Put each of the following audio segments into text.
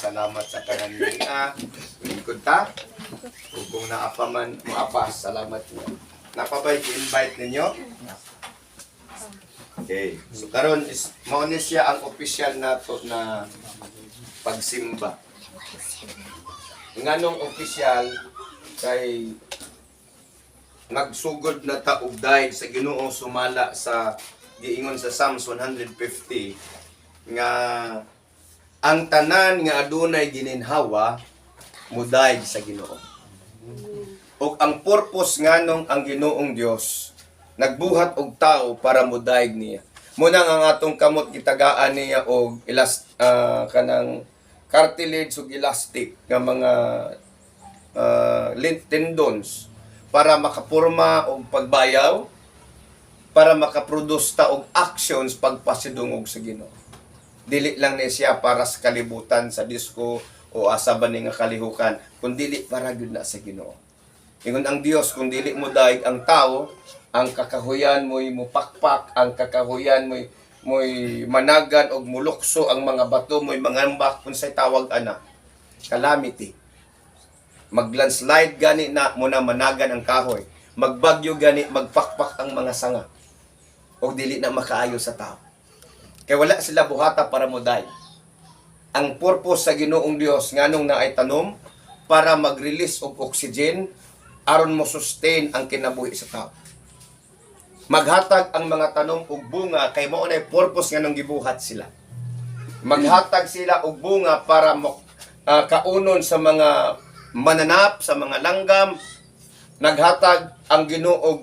salamat sa kanan niya. Lingkod ta. Kung naapa man mo apas, salamat niyo. Napabay i-invite ninyo? Okay. So karon is mao ni siya ang official nato na pagsimba. Nganong official kay nagsugod na ta og dahil sa Ginoo sumala sa giingon sa Psalms 150 nga ang tanan nga adunay gininhawa mudayeg sa Ginoo. Og ang purpose nganong ang Ginoong Dios nagbuhat og tao para mudayeg niya. Muna nga ang atong kamot gitagaan niya og kanang cartilage ug elastic nga mga tendons para makapurma og pagbayaw, para makaproduce ta og actions pagpasidungog sa Ginoo. Dili lang ni siya para sa kalibutan sa disco o asa ba ni nga kalihukan, kun dili para gyud na sa Ginoo. Ingon ang Dios, kung dili mo daig ang tao, ang kakahuyan mo'y mupakpak, ang kakahuyan mo'y managan og mulukso, ang mga bato mo'y mangambak kung sa'y tawag ana. Calamity. Maglandslide gani na muna managan ang kahoy. Magbagyo gani, magpakpak ang mga sanga. O dili na makaayo sa tao. Kaya wala sila buhata para muday. Ang purpose sa Ginoong Dios nganong naay tanom para mag-release og oxygen aron mo sustain ang kinabuhi sa tao. Maghatag ang mga tanom og bunga kay mao nay purpose nganong gibuhat sila. Maghatag sila og bunga para kaunon sa mga mananap, sa mga langgam. Naghatag ang Ginoo og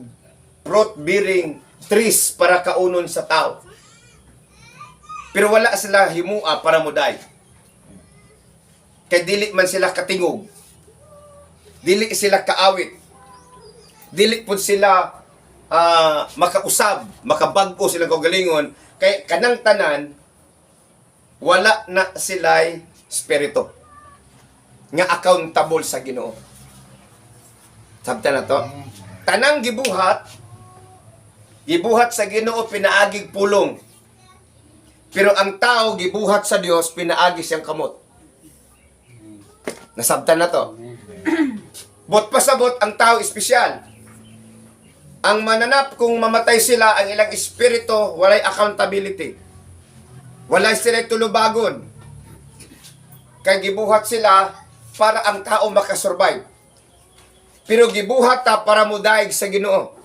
fruit-bearing trees para kaunon sa tao. Pero wala sila himua para muday. Kay dili man sila katingog. Dili sila kaawit. Dili pud sila makausab, makabag-o sila kaugalingon. Kay kanang tanan wala na sila'y spirito nga accountable sa Ginoo. Sabta na to. Tanang gibuhat sa Ginoo pinaagig pulong. Pero ang tao gibuhat sa Dios pinaagi siyang kamot. Nasabtan na to. Bot pasabot ang tao espesyal. Ang mananap kung mamatay sila ang ilang espiritu walay accountability. Walay sila tulubagon. Kaya gibuhat sila para ang tao makasurvive. Pero gibuhat ta para mudaig sa Ginoo.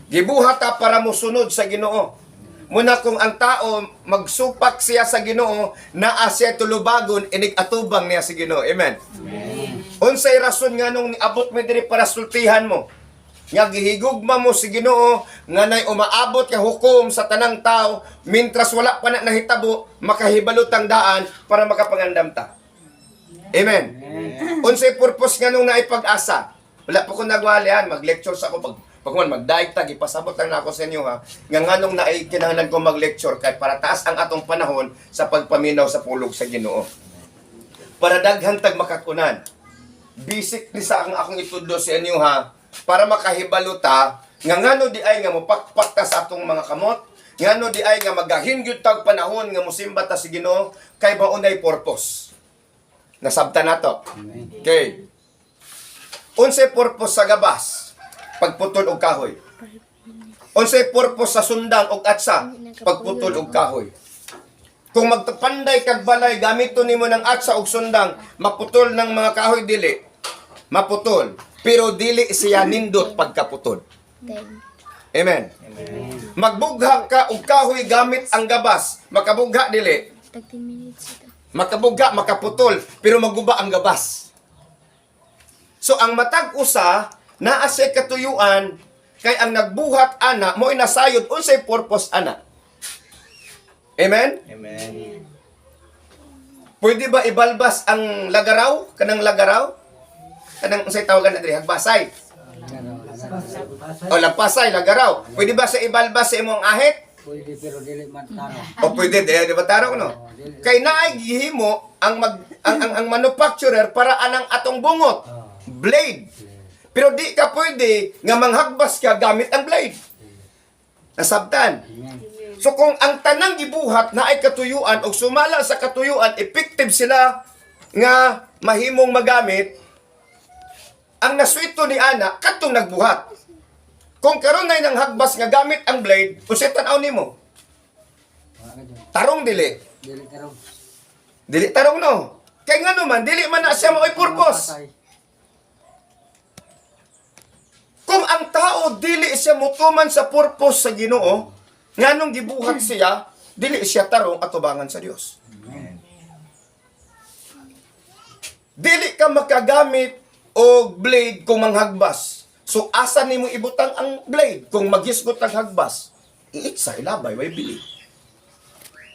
Gibuhat ta para musunod sa Ginoo. Muna kung ang tao magsupak siya sa Ginoo, naa siya tulubagon, inig atubang niya sa Ginoo. Amen. Amen. Unsay rason nga nung abot mo diri para sultihan mo. Nga gihigugma mo si Ginoo, nga nay umaabot ka hukom sa tanang tao, mintras wala pa na nahitabo, makahibalutang daan para makapangandam ta. Amen. Amen. Unsay purpose nga nung naipag-asa. Wala pa ko nagwalian, mag-lecture sa ako magdaig tag ipasabot lang na ako sa inyo ha. Nga nganong kinahanglan ko mag-lecture kay para taas ang atong panahon sa pagpaminaw sa pulog sa Ginoo. Para daghang tag makakunan. Basic ni sa akong itudlo sa inyo ha, para makahibaluta nga ngano di ay nga mopakpak ta sa atong mga kamot, ngano di ay nga magahingyud tag panahon nga mosimba ta sa Ginoo kay maunay purpose. Nasabta na to. Okay. Unsay purpose sa gabas? Pagputol og kahoy. Unsay purpose sa sundang og atsa? Pagputol og kahoy. Kung magtapanday kag balay gamiton nimo ng atsa og sundang, maputol ng mga kahoy dili. Maputol, pero dili siya nindot pagkaputol. Amen. Amen. Magbugha ka og kahoy gamit ang gabas, makabugha dili. Makabugha, makaputol, pero maguba ang gabas. So ang matag usa naa sa katuyuan kay ang nagbuhat ana mo inasayod unsay purpose ana. Amen? Amen. Pwede ba ibalbas ang lagaraw? Kanang lagaraw? Kanang unsay tawagan na diri hagbasay? O lampasay, lagaraw. Pwede ba sa ibalbas sa imong ahit? Pwede pero dili man taro. O pwede di ba taro no? Kay naay gihimo ang ang manufacturer para anang atong bungot. Blade. Pero di ka pwede nga manghagbas ka gamit ang blade. Nasabtan. So kung ang tanang gibuhat na ay katuyuan o sumala sa katuyuan, effective sila nga mahimong magamit, ang naswito ni ana katong nagbuhat. Kung karon na ng hagbas nga gamit ang blade, unsay tan-aw nimo? Wala ka dyan. Tarong dili. Dili tarong. Dili tarong no. Kay nga naman dili man na siya mao'y purpose. Patay. Kung ang tao dili siya mutuman sa purpose sa Ginoo, nganong gibuhat siya, dili siya tarong atubangan sa Dios. Dili ka makagamit og blade kung manghagbas. So asa nimo ibutang ang blade kung maghisgot ang hagbas? Iitsa ilabay way bili.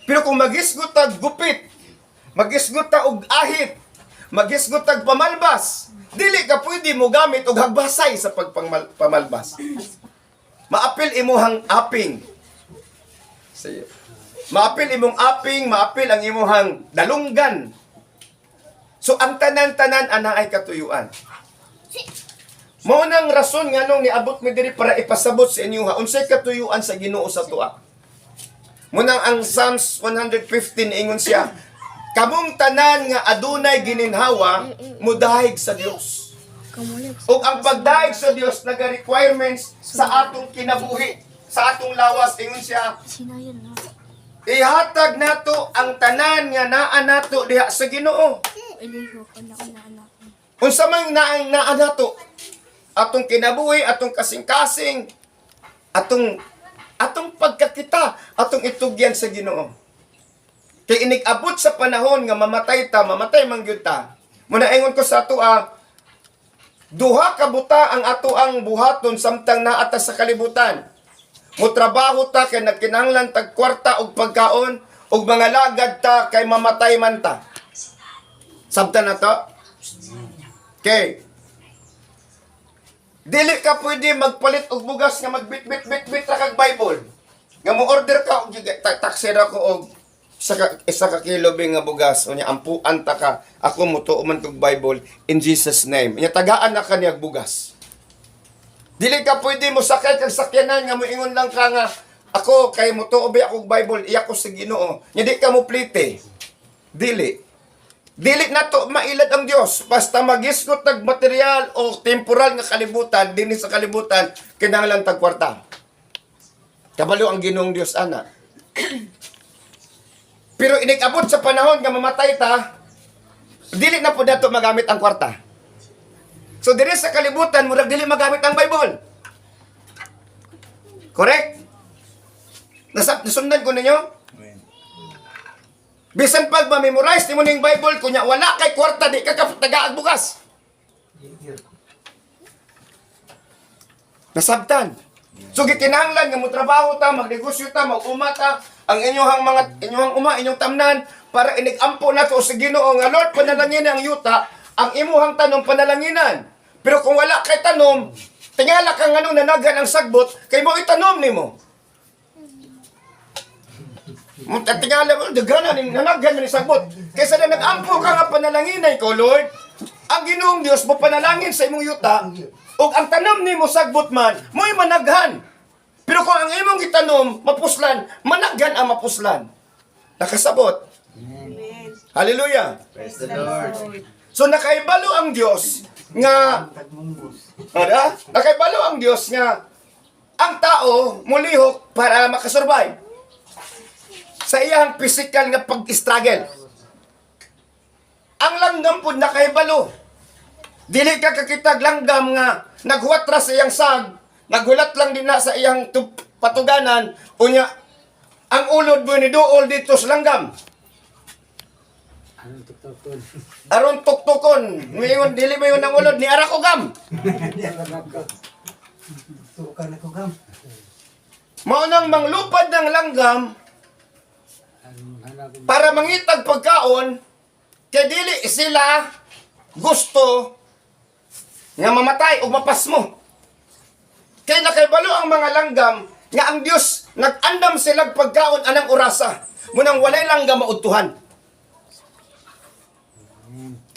Pero kung maghisgot ang gupit, maghisgot og ahit, maghisgot og pamalbas, dili ka pwede mo gamit og hagbasay sa pagpamalbas. Maapil imuhang aping. Sige. Maapil imong aping, maapil ang imuhang dalunggan. So ang tanan-tanan ana ay katuyuan. Mao nang rason nganong niabot mi diri para ipasabot sa inyo ha unsay katuyuan sa Ginoo sa tuwa. Munang ang Psalms 115 ingon siya, kamong tanan nga adunay gininhawa mudahig sa Dios. Ug ang pagdahig sa Dios naga-requirements sa atong kinabuhi, sa atong lawas ingon siya, ihatag nato ang tanan nga naa nato diha sa Ginoo. Unsa man naa nato? Atong kinabuhi, atong kasing-kasing, atong pagkakita, atong itugyan sa Ginoo. Kay inig-abot sa panahon nga mamatay man gyud ta. Muna ingon ko sa ato duha ka buta ang ato ang buhaton samtang naata sa kalibutan. Mutrabaho ta kay nagkinahanglan tag kwarta og pagkaon ug mga lagad ta kay mamatay man ta. Sabta na to? Okay. Dili ka pwede magpalit og bugas nga magbit-bit-bit-bit ra kag Bible. Nga mo order ka og taksira ko og isa ka kilo bing nga bugas unya ampuan ta ka. Ako mo tuo man kog Bible in Jesus name. Unya tagaan na kaniyag bugas. Dili ka pwede mo sakay kag sakyanan nga moingon lang ka nga ako kay mo tuo ba akong Bible iya ko sa Ginoo. Nya di ka mo plite. Dili. Dili na to mailad ang Dios basta magisgot tag material o temporal nga kalibutan dinhi sa kalibutan kinahanglan tag kwarta. Kabalo ang Ginoong Dios ana. Pero inig-abot sa panahon nga mamatay ta, dili na pud nato magamit ang kwarta. So dinhi sa kalibutan murag dili magamit ang Bible. Correct? Nasundan ko ninyo? Bisan pag ma-memorize nimo ning Bible kunya wala kay kwarta di ka tagaag bugas. Nasabtan. So gikinahanglan nga mo trabaho ta, magnegosyo ta, mag-uma ta, ang inyong inyong tamnan para inigampo nato sa Ginoo nga Lord panalangin ang yuta, ang imuhang tanom panalanginan. Pero kung wala kay tanom, tingala kang nanagan ang sagbot kay mo itanom nimo. Tingala mo, dagana ning nanaghan ni sagbot. Kaysa na nag-ampo ka nga panalanginay ko, Lord, ang Ginoong Dios mo panalangin sa imong yuta, ug ang tanom nimo sagbot man, mo'y managhan. Pero kung ang imong gitanom mapuslan, managhan ang mapuslan. Nakasabot. Amen. Hallelujah. Praise the Lord. So nakaibalo ang Dios nga nakaibalo ang Dios nga ang tao mulihok para makasurvive sa iyang physical nga pag-struggle. Ang langgam pud nakaibalo. Dili ka kakitag langgam nga naghuwatra sa iyang sag, naghulat lang din na sa iyang patuganan, unya ang ulod mo ni duol dito sa langgam. Anong tuktukon? Aron tuktukon, mayon dili mayon ang ulod ni arak ugam. Tukan ako gam. Mao nang manglupad ng langgam para mangitag pagkaon kay dili sila gusto nga mamatay o mapasmo. Kay nakaibalo ang mga langgam nga ang Dios nag-andam sila pagkaon anang orasa. Munang walay langgam maudtuhan.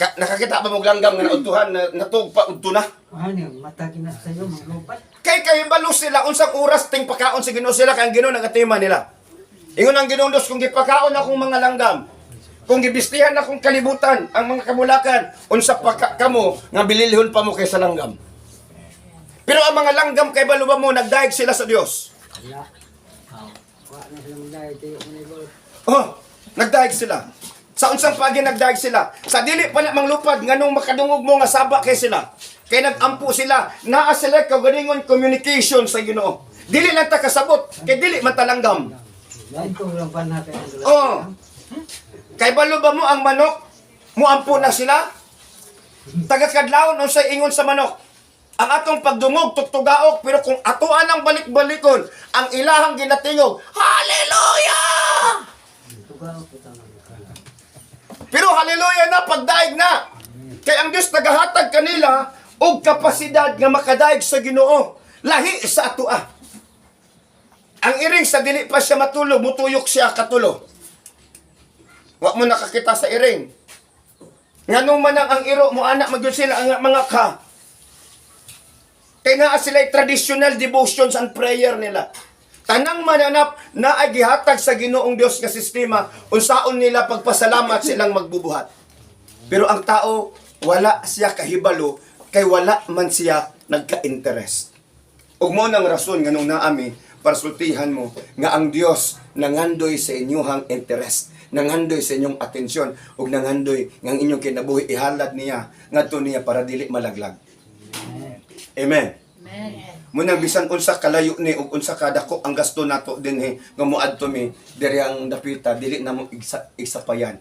Nakakita ba mong langgam nga naudtuhan na natug pa udto na? Ano, matagi na sa'yo, maglupat. Kay balo sila unsang oras ting pagkaon sa Ginoo sila kay ang Ginoo nagatima nila. Ingon ang ginundos kung gipakaon akong mga langgam, kung gibistihan akong kalibutan ang mga kamulakan, unsa pa kamo nga bililhon pa mo kaysa langgam. Pero ang mga langgam kay baluba mo nagdaig sila sa Dios. Wala. Wala na sila magdahil. Tayo ko na ibol. Oh, nagdaig sila. Sa unsang pagi nagdaig sila. Sa dili pa na manglupad nganong makadungog mo nga saba kay sila. Kay nagampo sila, naa sila kagalingon communication sa Ginoo. Dili lang ta kasabot, kay dili man ta langgam. Yan ko lang panatay ang dula. Oh. Kay balo ba mo ang manok? Muampo na sila? Taga-kadlawon unsay ingon sa manok? Ang atong pagdungog tuktugaok pero kung atuan ang balik-balikon ang ilahang ginatingog, hallelujah! Tugaw ko tama. Pero hallelujah na pagdaig na. Kay ang Dios nagahatag kanila og kapasidad nga makadaig sa Ginoo. Lahi sa atua. Ang iring sa dili pa siya matulog, mutuyok siya katulo. Wa mo nakakita sa iring. Nganong man ang iro mo anak magyud sila ang mga ka. Kaya nga sila traditional devotions and prayer nila. Tanang mananap na ay gihatag sa Ginoong Dios nga sistema unsaon nila pagpasalamat silang magbubuhat. Pero ang tao wala siya kahibalo kay wala man siya nagka-interest. Ug mo nang rason nganong naami parsultihan mo nga ang Dios nangandoy sa inyong interest, nangandoy sa inyong atensyon ug nangandoy nga ang inyong kinabuhi ihalad niya ngadto niya para dili malaglag. Amen. Amen. Muna bisan unsa kalayo ni ug unsa kadako ang gasto nato dinhi nga moadto mi diri ang dapita dili na mo igsapayan.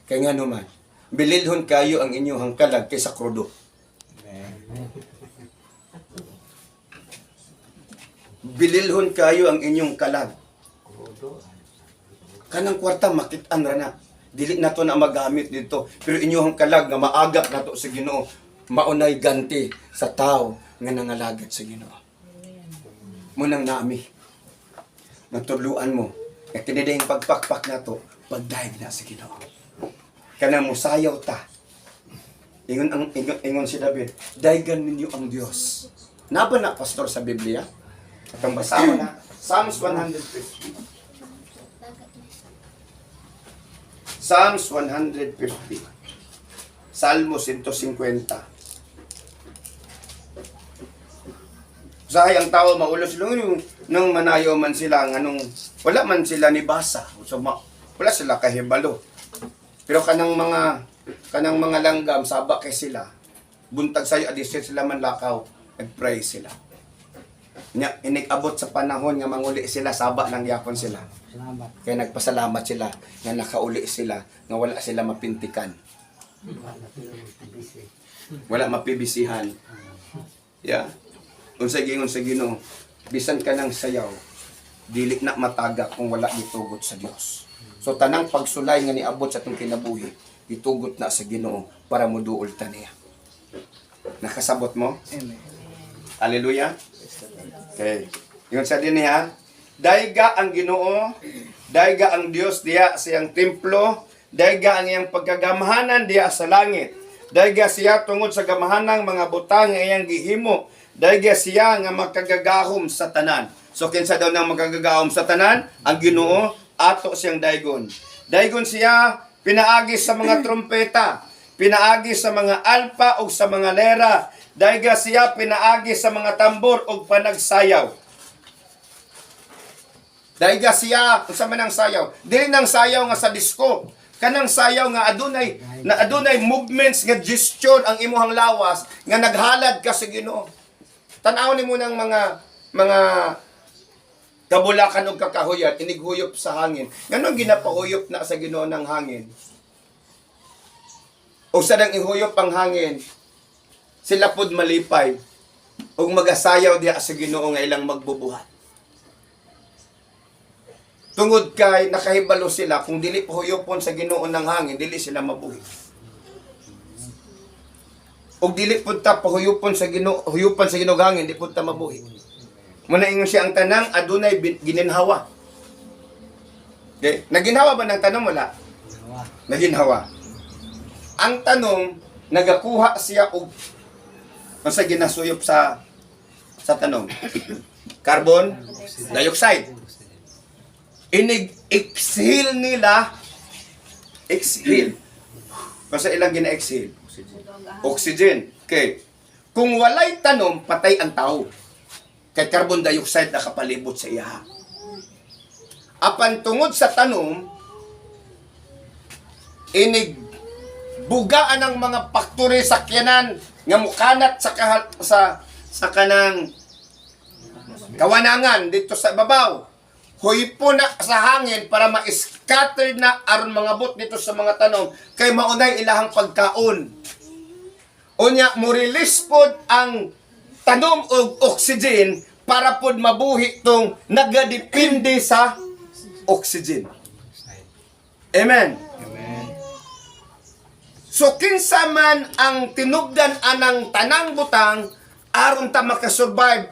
Kay ngano man bililhon kayo ang inyong hangkalag kaysa krudo. Bililhon kayo ang inyong kalag. Kanang kwarta makit-an ra na. Dili na to na magamit dito. Pero inyong kalag nga maagap na to sa Ginoo, maunay ganti sa tao nga nangalagat sa Ginoo. Munang nami. Natuluan mo. At tinidayang pagpakpak na to, pagdaig na sa Ginoo. Kanang musayaw ta. Ingon si David, daigan ninyo ang Dios. Naba na pastor sa Biblia? At ang basahan na, Psalms 150. Psalms 150. Salmo 150. Usahay ang tao maulos lang nung manayo man sila nganong wala man sila ni basa. So wala sila kahibalo. Pero kanang mga langgam saba kay sila. Buntag sayo adisyon sila man lakaw, nagpray sila. Nya inig-abot sa panahon nga manguli sila saba lang yapon sila. Salamat. Kaya nagpasalamat sila nga nakauli sila nga wala sila mapintikan. Wala sila magpibisi. Wala mapibisihan. Yeah. Unsay gingon sa Ginoo, bisan ka ng sayaw, dili na matagak kung wala gitugot sa Dios. So tanang pagsulay nga niabot sa atong kinabuhi, gitugot na sa Ginoo para moduol ta niya. Nakasabot mo? Amen. Hallelujah. Okay. Yun sa din niya, daiga ang Ginoo, daiga ang Dios diya sa iyang templo, daiga ang iyang pagkagamhanan diya sa langit. Daiga siya tungod sa gamahanang mga butang nga iyang gihimo. Daiga siya nga makagagahom sa tanan. So kinsa daw nang makagagahom sa tanan? Ang Ginoo ato siyang daigon. Daigon siya pinaagi sa mga trompeta, pinaagi sa mga alpa o sa mga lera. Daiga siya pinaagi sa mga tambor o panagsayaw. Daiga siya sa manang sayaw. Dili nang sayaw nga sa disco. Kanang sayaw nga adunay movements nga gesture ang imuhang lawas nga naghalad ka sa Ginoo. Tan-aw nimo nang mga kabulakan og kakahuyat inighuyop sa hangin. Nganong ginapahuyop na sa Ginoo ng hangin? O sa dang ihuyop ang hangin, sila pod malipay ug magasayaw diha sa Ginoo nga ilang magbubuhat. Tungod kay nakahibalo sila kung dili pahuyopon sa Ginoo ng hangin, dili sila mabuhi. Og dili pud ta pahuyopon sa Ginoo, huyupan sa Ginoo hangin, di pud ta mabuhi. Muna ingon siya ang tanang adunay gininhawa. Okay, naginhawa ba ng tanong wala? Dalawa. Naginhawa. Ang tanong, nagakuha siya og sa ginasuyop sa tanong. Carbon dioxide. Inig-exhale nila. Exhale. Kasi ilang gina-exhale? Oxygen. Okay. Kung walay tanom, patay ang tao. Kay carbon dioxide na kapalibot sa iya. Apan tungod sa tanom, bugaan ng mga faktory sa kyanan nga mukanat sa kanang kawanangan dito sa babaw. Huypo na sa hangin para ma-scatter na aron mga bot dito sa mga tanom kay maunay ilahang pagkaon. Unya mo release pod ang tanom og oxygen para pod mabuhi tong nagadepende sa oxygen. Amen. So kinsa man ang tinubdan anang tanang butang aron ta makasurvive,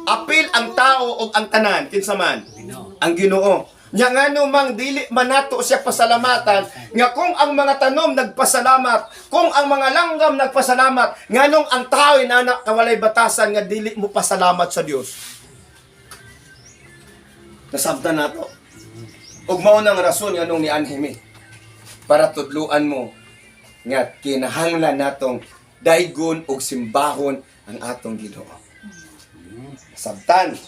apil ang tao o ang tanan, kinsa man? Ang Ginoo. Nya ngano mang dili man nato siya pasalamatan, nga kung ang mga tanom nagpasalamat, kung ang mga langgam nagpasalamat, nganong ang tao na kawalay batasan nga dili mo pasalamat sa Dios. Nasabtan nato. Ug mao nang rason nganong ni Anhimi para tudluan mo nga kinahanglan natong daygon og simbahon ang atong Ginoo. Sabtan.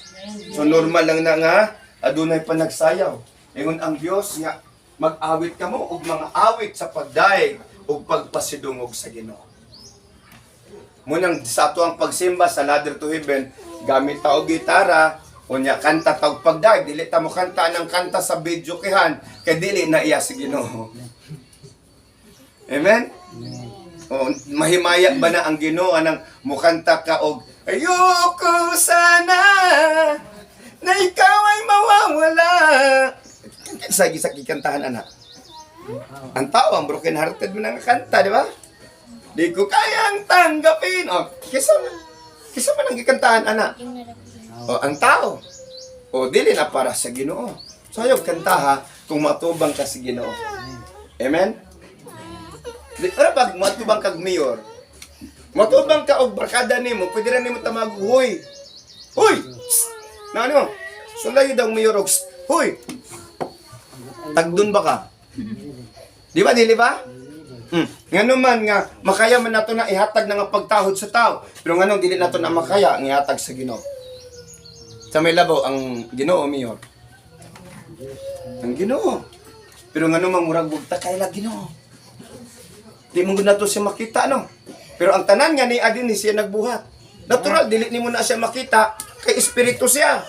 So normal lang na nga adunay panagsayaw. Ingon ang Dios nga mag-awit kamo og mga awit sa pagdaig ug pagpasidungog sa Ginoo. Munang sa ato ang pagsimba sa Ladder to Heaven, gamit ta og gitara, unya kanta ta og pagdaig, dili ta mo kanta ng kanta sa video kihan kay dili na iya sa Ginoo. Amen? O, mahimaya ba na ang Ginoo anang mukanta ka og ayoko sana na ikaw ay mawawala. Sa kantahan anak. Ang tao, ang broken hearted mo nang kanta, di ba? Di ko kayang tanggapin. O, kisa man ang gikantahan anak. O, ang tao. O, dili na para sa Ginoo. So, ayaw kantaha kung matubang ka sa Ginoo. Amen? Pero pag matubang kag mayor, matubang ka og barkada nimo, pwede ra nimo tamag, "Hoy. Hoy. Na ano? Sulay daw mayor og, "Hoy. Tagdun ba ka?" Di ba dili ba? Ngano man nga makaya man nato na ihatag na nga pagtahod sa tao, pero ngano dili nato na makaya nga ihatag sa Ginoo. Sa may labaw ang Ginoo mayor. Ang Ginoo. Pero ngano man murag bugta kay la Ginoo. Di mo na to siya makita, no? Pero ang tanan nga ni adin ni siya nagbuhat. Natural, dili ni mo na siya makita, kay espiritu siya.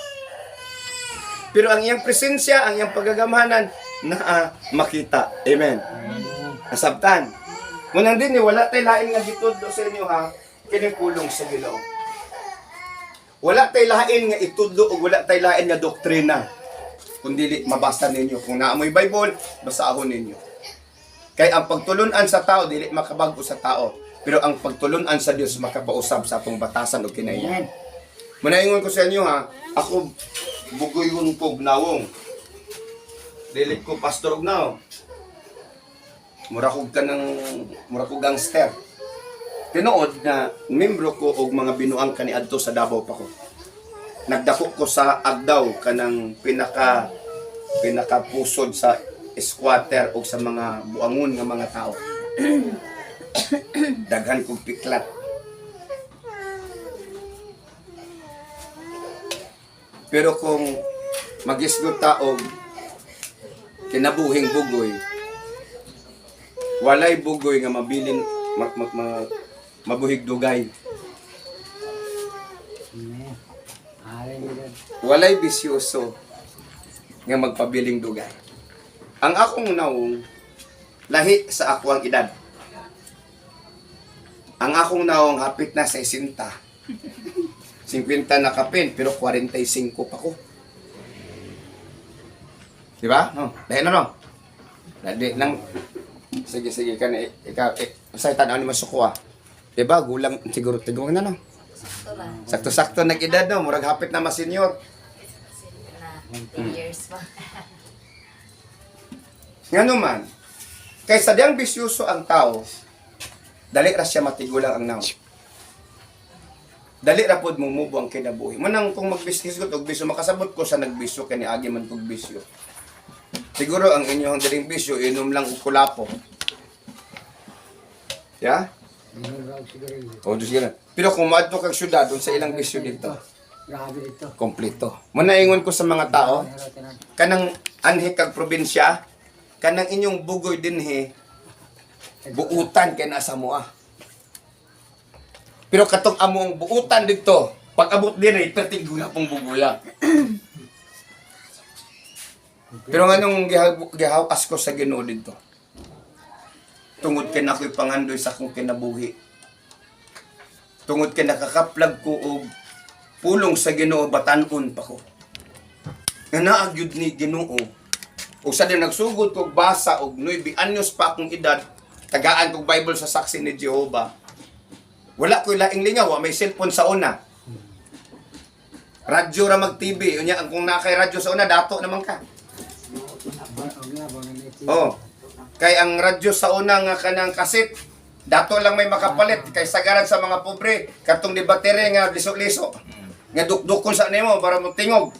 Pero ang iyang presensya, ang iyang pagagamahanan, na makita. Amen. Nasabtan. Munang din, wala tayo lain nga gitudlo sa inyo, ha? Kinipulong sa Ginoo. Wala tayo lain nga itudlo o wala tayo lain nga doktrina. Kung dili, mabasa ninyo. Kung naamoy Bible, basahon ninyo. Kaya ang pagtulunan sa tao, dili makabago sa tao. Pero ang pagtulunan sa Dios, makapausab sa atong batasan o kinaiyan. Manaingon ko sa inyo ha, ako bugoy yung pugnawong. Dili ko pastor og naw. Murakog gangster. Tinuod na membro ko og mga binuang kaniadto sa Davao pa ko. Nagdako ko sa Agdaw kanang pinaka pusod sa squatter o sa mga buangon nga mga tao. Daghan kong piklat. Pero kung magisgot taog kinabuhing bugoy, walay bugoy nga mabilin mabuhig dugay. Walay bisyoso nga magpabiling dugay. Ang akong naong lahi sa ako ang edad. Ang akong naong hapit na sa 60. 50 na kapin, pero 45 pa ko. Di ba? No, dahil na no. Dahil nang sige ka na ikaw usay tanaw ni masuko ah. Di ba? Gulang siguro tigong na no. Sakto-sakto nag-edad no, murag hapit na ma-senior. 10 years pa. Ngano man, kaysa diyang bisyoso ang tao, dali ra siya matigulang ang naong. dali ra pod mo mubo ang kinabuhi. Manang kung mag-business ko og bisyo makasabot ko sa nagbisyo kani agi man kog bisyo. Siguro ang inyong daling bisyo inom lang og kulapo. Ya? Mayroon raw sigarilyo. O Diyos gana. Pero kung maadto kag syudad dun sa ilang bisyo dito, Grabe ito. kompleto. Manaingon ko sa mga tao, kanang anhi kag probinsya, kanang inyong bugoy dinhi buutan kay nasa moa. Pero katong among buutan dito, pag abot din ay pertingguya pong buguya. Pero nganong gihawas ko sa Ginoo dito. Tungod kay nako'y pangandoy sa akong kinabuhi. Tungod kay nakakaplag ko og pulong sa Ginoo batan-on pa ko. Nga naag yun ni Ginoo. O sa din nagsugod kog basa og 9 anyos pa akong edad, tagaan kog Bible sa saksi ni Jehovah. Wala ko'y laing lingaw, may cellphone sa una. Radyo ra mag-TV. Unya, kung nakay radyo sa una, dato naman ka. Oh. Kay ang radyo sa una nga kanang kaset, dato lang may makapalit. Kay sagaran sa mga pobre, katong di batere nga liso-liso. Nga dukdukon sa nimo para mo tingog.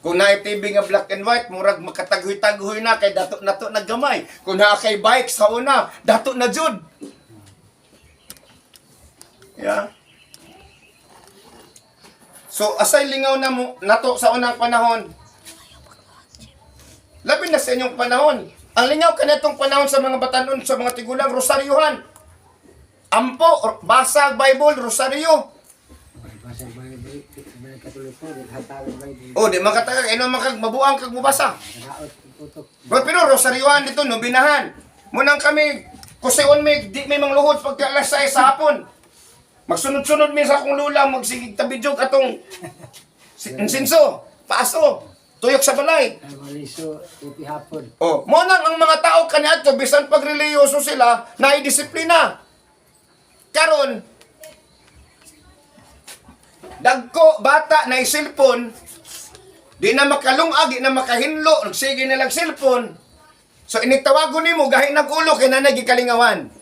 Kung naay TV nga black and white, murag makataghoy-taghoy na kay dato nato naggamay. Kung naa kay bike sa una, dato na jud. Yeah. So, asay lingaw na mo, nato sa unang panahon. Labi na sa inyong panahon. Ang lingaw kanitong panahon sa mga batanon, sa mga tigulang, rosaryuhan. Ampo, basag, Bible, rosaryo. Basa Bible, may katuliko, hatawin Bible. O, di makatagag, ino makag mabuang kag mubasa. Raot, tutok. Pero rosaryuhan dito, no, binahan. Munang kami, kusayon may, di may mangluhod pagka alas 6 sa hapon. Magsunod-sunod mi sa akong lula, magsigig tabidjog atong insinso, paso, tuyok sa balay. Ay, maliso, tupi hapon. Oh, mo nang ang mga tao kaniadto bisan pag reliyoso sila, naidisiplina. Karon dagko bata na cellphone, di na makalungag, di na makahinlo, nagsige na lang cellphone. So initawagon nimo gahi nagulo kay nanay gikalingawan.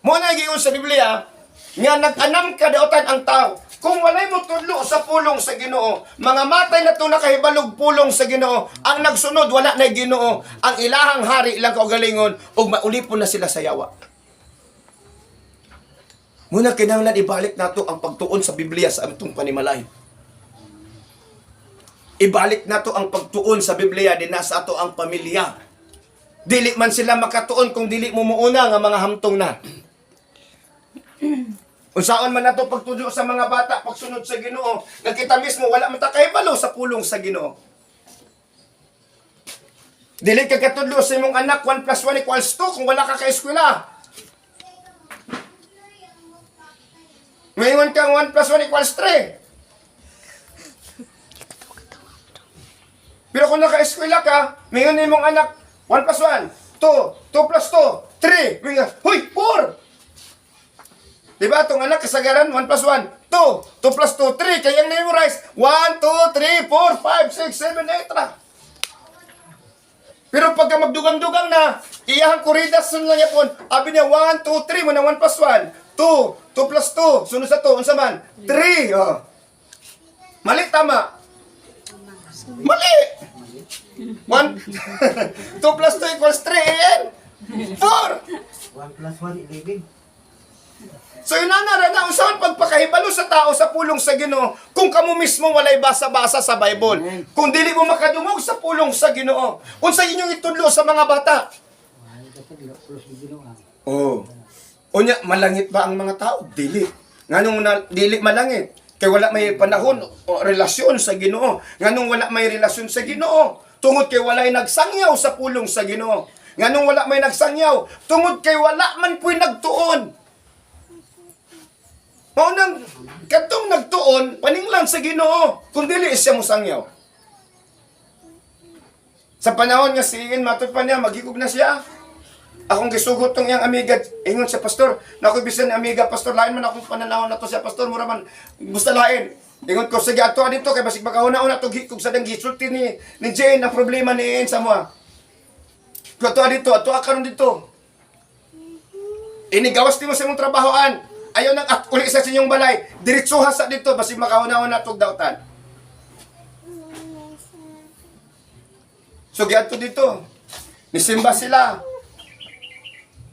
Mo na giun sa Biblia nga nag-anam kadaotan ang tao. Kung walay mo tudlo sa pulong sa Ginoo, mga matay na to nakahibalog pulong sa Ginoo, ang nagsunod wala na Ginoo, ang ilahang hari ilang kaugalingon ug maulipon na sila sa yawa. Muna kinahanglan ibalik nato ang pagtuon sa Biblia sa atong panimalay. Ibalik nato ang pagtuon sa Biblia din sa ato ang pamilya. Dili man sila makatuon kung dili mo muuna nga mga hamtong na. Unsaon man nato pagtudlo sa mga bata pagsunod sa Ginoo, nagkita mismo wala man ta kahibalo sa pulong sa Ginoo. Dili ka katudlo sa imong anak 1 + 1 = 2 kung wala ka eskwela. Ngayon kang 1 + 1 = 3. Pero kung naka-eskwela ka, ngayon imong anak 1 + 1, 2, 2 + 2, 3. Huy, 4! Diba, itong anak kasagaran, 1 + 1, 2, 2 + 2, 3. Kaya memorize, 1, 2, 3, 4, 5, 6, 7, 8 na. Pero pagka magdugang-dugang na, iyahang kuridas sun lang yapon, abi niya, 1, 2, 3, muna 1 + 1, 2, 2 + 2, sunod sa 2, unsa man? 3, oh. Mali, tama. Mali! 1, 2 + 2 = 3, and 4! 1 + 1, 11. So yun na usahan pagpakahibalo sa tao sa pulong sa Ginoo kung kamo mismo walay basa-basa sa Bible. Kung dili mo makadungog sa pulong sa Ginoo, unsa inyong itudlo sa mga bata? Oh. Unya malangit ba ang mga tao? Dili. Nganong dili malangit? Kay wala may panahon o relasyon sa Ginoo. Nganong wala may relasyon sa Ginoo? Tungod kay walay nagsangyaw sa pulong sa Ginoo. Nganong wala may nagsangyaw? Tungod kay wala man puy nagtuon. Mao nang katong nagtuon paninglan sa Ginoo kung dili siya mosangyaw. Sa panahon nga si Ian matod pa niya magigog na siya. Akong gisugot tong iyang amiga ingon sa pastor, nakoy bisan ni amiga pastor lain man akong pananaw nato siya pastor mura man gusto lain. Ingon ko sige ato dito kay basig magkahuna-una to gikog sa dang gisulti ni Jane ang problema ni Ian sa moa. Ato dito, ato karon dito. Inigawas nimo sa imong trabahoan. ayaw nang at uli sa inyong balay. Diretsuha sa dito, basi makauna-una na itong dautan. So, giadto dito. Nisimba sila.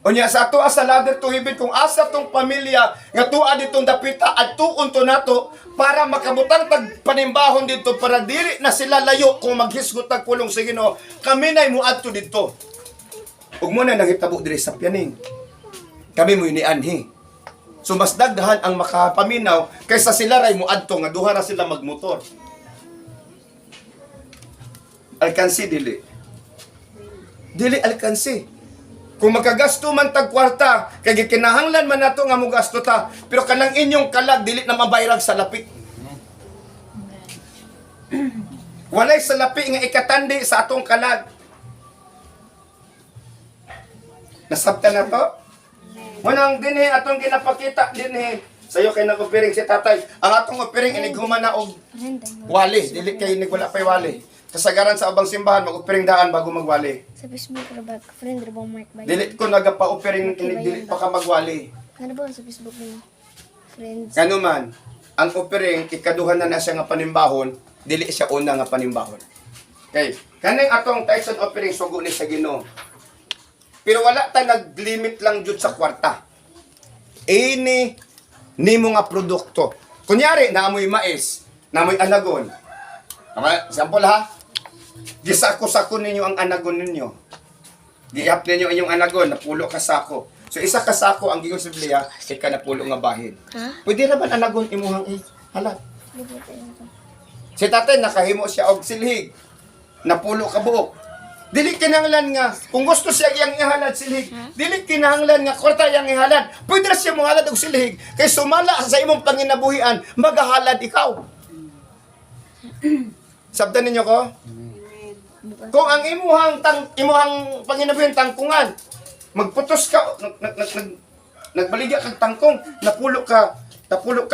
Unya sa ato sa ladder to heaven, kung asa tong pamilya nga tuwa ditong dapita at tuon to nato para makabutang tag panimbahon dito para dili na sila layo kung maghisgot tag pulong sa Ginoo. Kami nay muadto dito. Ug mo na nangitabo diri sa pianing. Kami mo inianhi. So mas dagdahan ang makapaminaw kaysa sila ray muadto nga duha na sila magmotor. Alkansi dili. Dili alkansi. Kung magkagasto man tag kwarta, kay gikinahanglan man nato nga mo gasto ta, pero kanang inyong kalag dili na mabayrag sa lapi. Walay sa lapi nga ikatandi sa atong kalag. Nasabtan na to? Munang dinhi atong ginapakita dinhi sayo kay nag-offering si tatay. Ang atong offering inighuman na og wali, dili kay wala pay wali. Kasagaran sa ubang simbahan mag-offering daan bago magwali. Sa Facebook na ba? Friend, ba Mark ba? Dili ko nagapa-offering dili pa ka magwali. Ano ba sa Facebook mo? Friends. Ngano man, ang offering ikaduhan na siya nga panimbahon, dili siya una nga panimbahon. Okay, kaning atong tithes and offering sugo ni sa Ginoo. Pero wala ta nag-limit lang jud sa kwarta. Ini nimo nga produkto. Kunyari naamoy mais, naamoy anagon. Sample ha. Gisako-sako ninyo ang anagon ninyo. Giihap ninyo inyong anagon, napulo ka sako. So isa ka sako ang gigon sa Biblia, ika napulo nga bahin. Ha? Pwede ra ba anagon imuhang halat? Libo tayo ito. Si tatay nakahimo siya og silhig. Napulo ka buok. Dili kinahanglan nga kung gusto siya iyang ihalad silhig, dili kinahanglan nga kwarta iyang ihalad. Pwede ra siya mohalad og silhig kay sumala sa imong panginabuhian, magahalad ikaw. Sabdan ninyo ko? Kung ang imuhang panginabuhian tangkungan, magputos ka, nagbaligya kag tangkong, napulo ka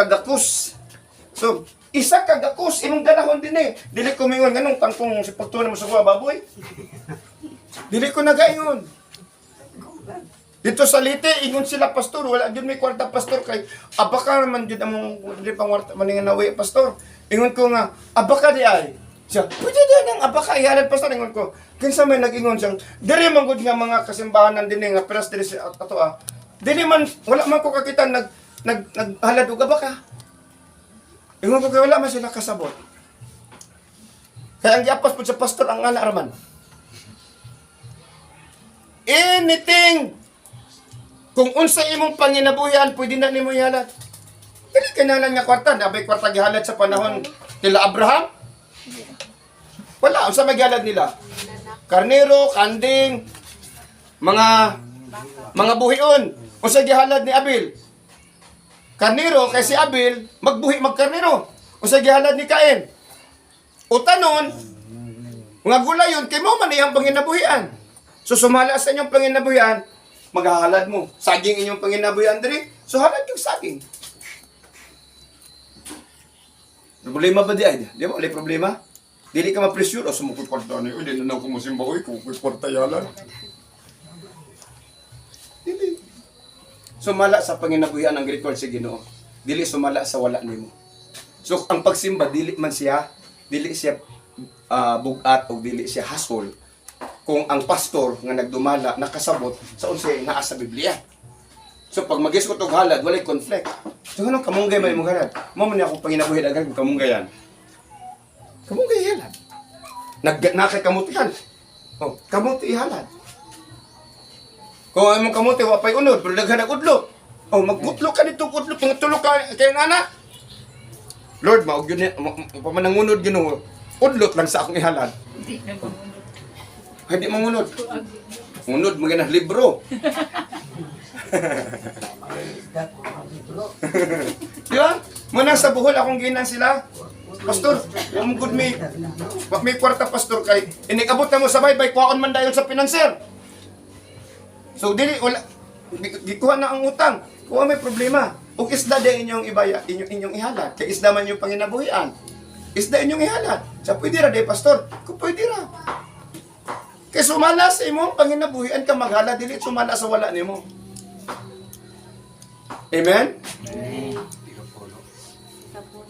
gakus. So, isa ka gakus, imong dalahon din eh. Dili ko mingon nganong tangkong si pagtuon mo sa kuha baboy. Dili ko nagayon. Dito sa Lite, ingon sila pastor, wala jud may kwarta pastor kay abaka man jud among dili pang kwarta maningan nawi pastor. Ingon ko nga, abaka di ay. Siya, pwede din ang abaka ihalad pastor. Ingon ko, kinsa may nag-ingon siyang, diri man gud nga mga kasimbahanan din nga peras diri sa ato Dili man, wala man ko kakita naghalad og abaka. Ingon ko kay wala man sila kasabot. Kaya ang giapas po sa pastor ang ana raman. Anything kung unsa imong panginabuhian pwede na nimo ihalad. Dili kinahanglan nga kwarta, nabay kwarta gihalad sa panahon nila Abraham. Wala, unsa maghalad nila? Karnero, kanding, mga buhion. Unsa gihalad ni Abel? Karnero kay si Abel magbuhi magkarnero. Unsa gihalad ni Cain? Utanon, mga gulayon kay mo man iyang panginabuhian. So sumala sa inyong panginabuhian, maghahalad mo. Saging inyong panginabuhian diri, so halad yung saging. Problema ba di ay? Di ba? Wala problema? Dili ka ma-pressure o sumukot kwarta na yun. Dili na ako masimba ko. Kung kwarta yalan. Dili. Sumala sa panginabuhian ang record sa Ginoo. Dili sumala sa wala nimo. So ang pagsimba dili man siya bugat o dili siya hasol kung ang pastor nga nagdumala nakasabot sa unsay naa sa Biblia. So pag mag-isgot og halad walay conflict. So anong kamunggay may mong halad? Mo man ako panginabuhi dagan kamunggayan. Kamunggay halad. Nakay kamutihan. Oh, kamuti halad. Kung imong kamuti wa pay unod, pero daghan og udlo. Oh, magutlo ka dito udlo pangatulog ka kay nana. Lord, maog yun pamanangunod Ginoo. Udlot lang sa akong ihalad. Hindi mangunod. Ngunod mo ganang libro. Di ba? Muna sa buhol akong ginan sila. Pastor, yung good may kwarta pastor kay inikabot na mo sa baybay, kuhaon man dayon sa pinanser. So dili wala gikuha na ang utang. Kuha may problema. Ug isda din inyong ibaya, inyong ihalad. Kay isda man yung panginabuhian. Isda inyong ihalad. Sa pwede ra day pastor. Kung pwede ra. Kay sumala sa imong panginabuhian ka maghalad dili sumala sa wala nimo. Amen?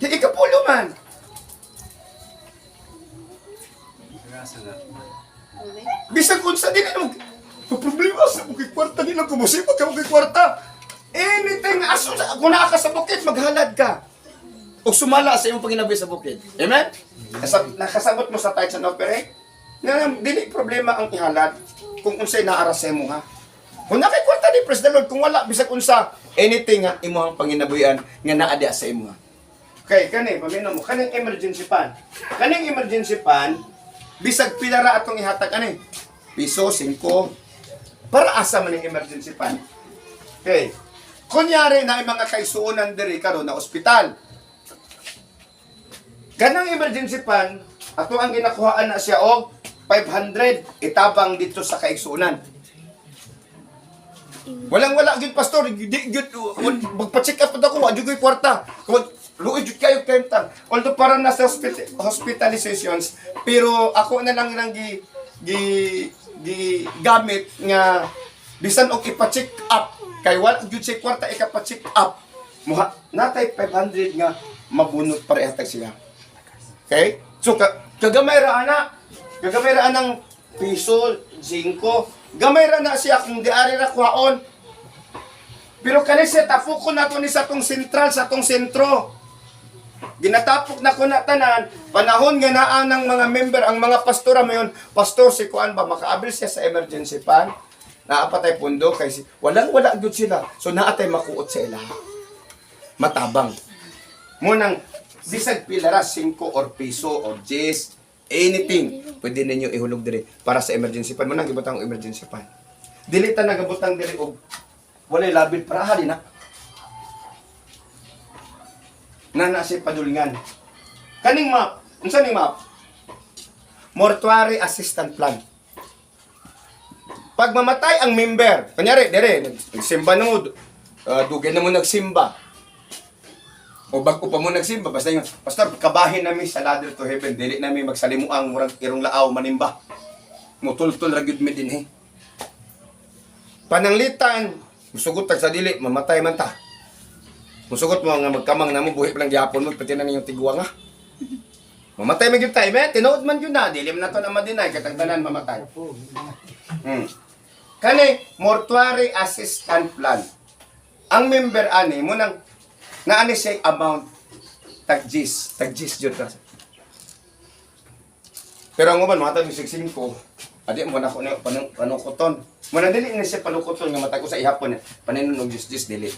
Di ikapulo man. Bisag unsa din mo problema sa bukid kwarta nila kumusipag ka bukid kwarta. Anything aso kung naa ka sa bukid maghalad ka. O sumala sa imong panginabuhi sa bukid. Amen? Nakasabot mo sa tithes and offering? Nga dili problema ang ihalad kung unsay naara sa imo ha. Kung nakay kwarta ni praise the Lord, kung wala bisag unsa anything nga imong panginabuhian nga naa diha sa imo ha. Okay, kani pamino mo kaning emergency fund. Kaning emergency fund bisag pila ra atong ihatag ani? Piso 5 para asa man ang emergency fund. Okay. Kunyari na ang mga kaisuunan diri karon na ospital. Ganang emergency fund, ato ang ginakuhaan na siya og 500 itabang dito sa kaisuunan. Walang-wala gyud pastor, di gyud magpa-check up ako, wa gyud koy kwarta. Luoy gyud kayo kentang. Although para na sa hospitalizations, pero ako na lang gamit nga bisan og ipa-check up kay wala gyud say kwarta ikapa-check up. Muha natay 500 nga mabunot para ihatag siya. Okay? So kagamay ra ana. Kagamay ra anang piso, 5. Gamay ra na siya kung diari ra kuhaon. Pero kani siya tapok ko nato ni sa tong sentral sa tong sentro. Ginatapok na ko na tanan, panahon nga naa ng mga member, ang mga pastora mayon, pastor si kuan ba makaabil siya sa emergency fund? Naapatay pundo kay walang-wala gyud sila. So naatay makuot sa ila. Matabang. Munang bisag pilara 5 or piso or 10, anything pwede ninyo ihulog diri para sa emergency fund. Munang gibutang emergency fund. Dili ta nagabutang diri og walay labil para hali na. Na si padulingan. Kaning map, unsa ning map? Mortuary assistant plan. Pag mamatay ang member, kunyari dire nagsimba na mo, dugay na mo nagsimba. O bago pa mo nagsimba, basta yung pastor kabahin nami sa ladder to heaven, dili nami magsalimuang murag irong laaw manimba. Mutultol ra gyud mi dinhi. Pananglitan, musugot tag sa dili, mamatay man ta. Musugot mo nga magkamang na mo, buhi pa lang gihapon mo, pati na ninyong tigwa nga. Mamatay man yung time, tinood man yun na, dilim na to na madinay, katagdanan mamatay. Kani, mortuary assistant plan. Ang member ani, munang, naani siya amount, tagjis yun ka. Pero ang uban, mga tabi 5, adi mo na ako na panukuton. Muna dili na siya panukuton nga matag ko sa ihapon, paninunog jis dili.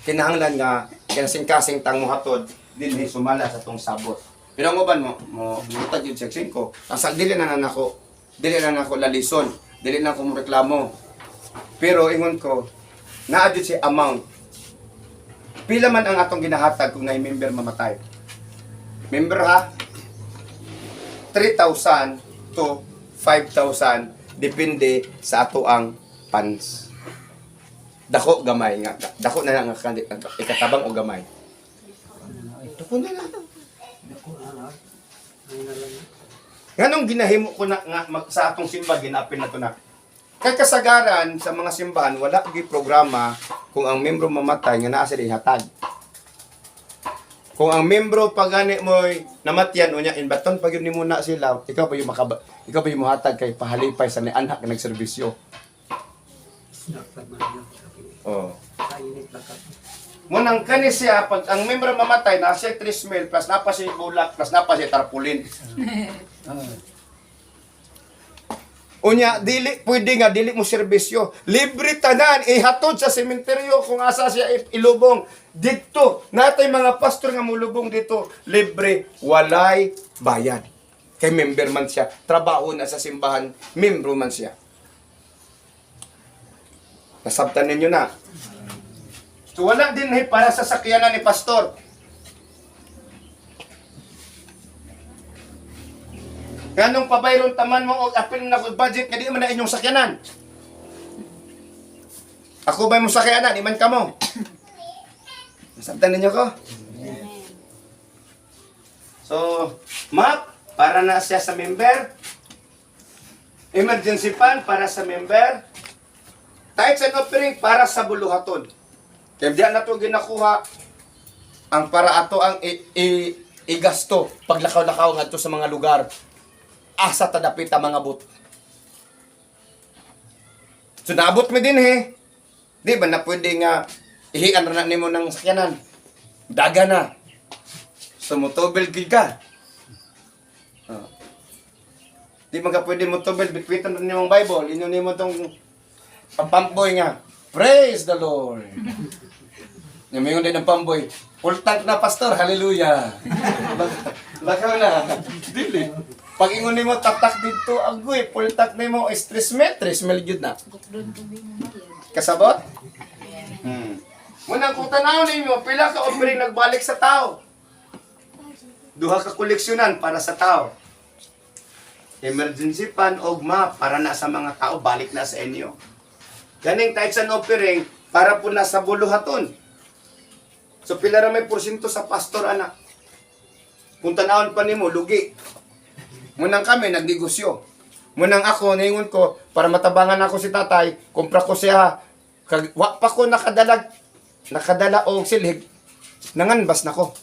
Kinahanglan nga kinasing-kasing tang mohatod dinhi sumala sa tong sabot. Pero ang uban mo mutag yun sa 5. Asal dili na nako lalison, dili na ko mo reklamo. Pero ingon ko naa jud si amount. Pila man ang atong ginahatag kung nay member mamatay. Member ha 3,000 to 5,000 depende sa ato ang funds. Dako gamay nga. Dako na lang ang ikatabang o gamay. Dako na lang. Nganong ginahimo ko na nga sa atong simba ginapin na to na. Kay kasagaran sa mga simbahan wala gyud programa kung ang membro mamatay nga naa sila ihatag. Kung ang membro pagani mo'y namatyan unya inbaton pag yun nimo na sila, ikaw pa yung mohatag kay pahalipay sa ni anak nga nagserbisyo. Oh. Munang kani siya pag ang membro mamatay na siya 3,000 plus napa siya bulak plus napa siya tarpaulin. Unya dili pwede nga dili mo serbisyo. Libre tanan ihatod sa sementeryo kung asa siya ilubong dito. Natay mga pastor nga mulubong dito libre walay bayad. Kay member man siya, trabaho na sa simbahan, membro man siya. Nasabtan ninyo na. So wala din para sa sakyanan ni pastor. Ganong pabayron taman mo og apil na budget nga di man na inyong sakyanan. Ako ba mo sakyanan, di man kamo. Nasabtan ninyo ko? So, map para na siya sa member. Emergency fund para sa member. Tithes and offering para sa buluhaton. Kaya diyan na to ginakuha ang para ato ang igasto paglakaw-lakaw ngadto sa mga lugar. Asa tadapit ang mga but. So naabot mo din Di ba na pwede nga ihian na nimo ng sakyanan. Daga na. Sumutubel gid ka. Oh. Di man ka pwede mutubel, bitbitan na nimong Bible. Inyo nimo tong pamboy nga. Praise the Lord. Ngayon din ang pamboy. Full tank na pastor, hallelujah. Lakaw na. Dili. Pag ingon nimo tatak dito, agoy, full tank nimo stress mel gyud na. Kasabot? Muna kung tanaw ninyo, pila ka offering nagbalik sa tao. Duha ka koleksyonan para sa tao. Emergency fund, ogma, para na sa mga tao, balik na sa inyo. Ganing tithes and offering, para po nasa buluhaton. So pila ra may porsyento sa pastor, anak. Kung tanawon pa nimo, lugi. Munang kami, nagnegosyo. Munang ako, naingon ko, para matabangan ako si tatay, kumpra ko siya, wa pa ko nakadala og silhig, nanganbas na ko.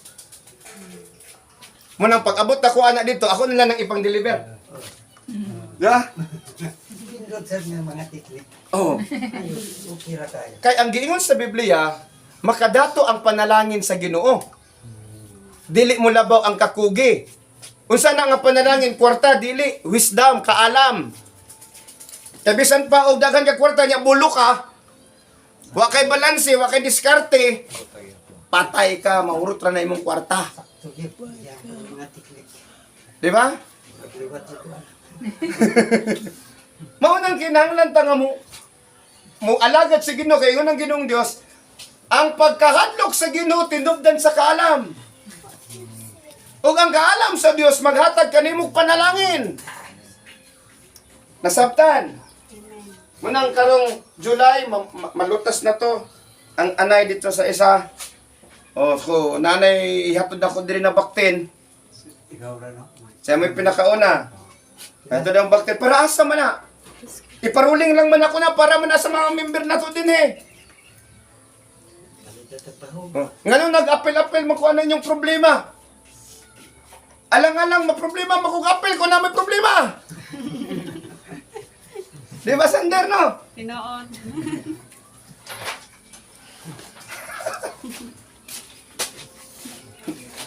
Munang pag-abot ako anak dito, ako nila nang ipang deliver. Ya? Pindot sa mga tiklik. Oh. Ay, okay ra kayo. Kay ang giingon sa Biblia, makadato ang panalangin sa Ginoo. Dili mo labaw ang kakugi. Unsa na nga panalangin, kwarta dili, wisdom, kaalam. Tabisan pa og daghan ka kwarta nya bulo ka. Wa kay balanse, wa kay diskarte. Patay ka, mahurot ra na imong kwarta. Sige, yan, mga tiklik. Di ba? Liwat sa kuwan. Maunang kinahanglan ta nga mo alagad sa Ginoo kay ingon ang Ginoong Dios, ang pagkahadlok sa Ginoo tinubdan sa kaalam. Ug ang kaalam sa Dios maghatag kanimo panalangin. Nasabtan. Munang karong July malutas na to ang anay dito sa isa. O ko nanay ihatod ako diri na baktin. Ikaw ra no? Siya may pinakauna. Ito daw ang baktin para asa man na. Iparuling lang man ako na para man sa mga member na to din Ngayon nag-apel-apel mo kung ano yung problema. Alang-alang maproblema makug-apel ko na may problema. Di ba, Sander, no? Tinoon.